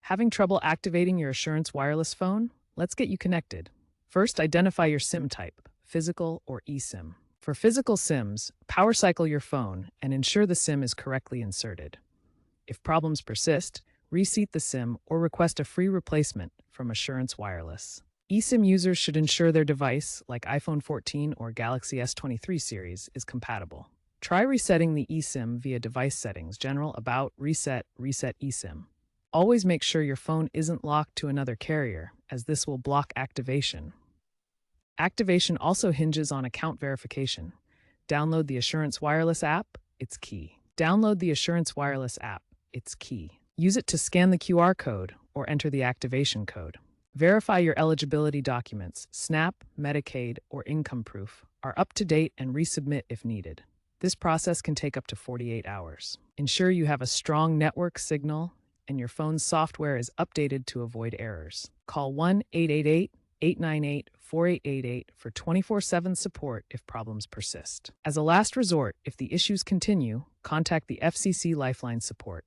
Having trouble activating your Assurance wireless phone? Let's get you connected. First, identify your SIM type, physical or eSIM. For physical SIMs, power cycle your phone and ensure the SIM is correctly inserted. If problems persist, reseat the SIM or request a free replacement from Assurance Wireless. eSIM users should ensure their device, like iPhone 14 or Galaxy S23 series, is compatible. Try resetting the eSIM via Device Settings, General, About, Reset eSIM. Always make sure your phone isn't locked to another carrier, as this will block activation. Activation also hinges on account verification. Download the Assurance Wireless app, it's key. Download the Assurance Wireless app, it's key. Use it to scan the QR code or enter the activation code. Verify your eligibility documents, SNAP, Medicaid, or income proof, are up to date and resubmit if needed. This process can take up to 48 hours. Ensure you have a strong network signal and your phone's software is updated to avoid errors. Call 1-888-898-4888 for 24/7 support if problems persist. As a last resort, if the issues continue, contact the FCC Lifeline support.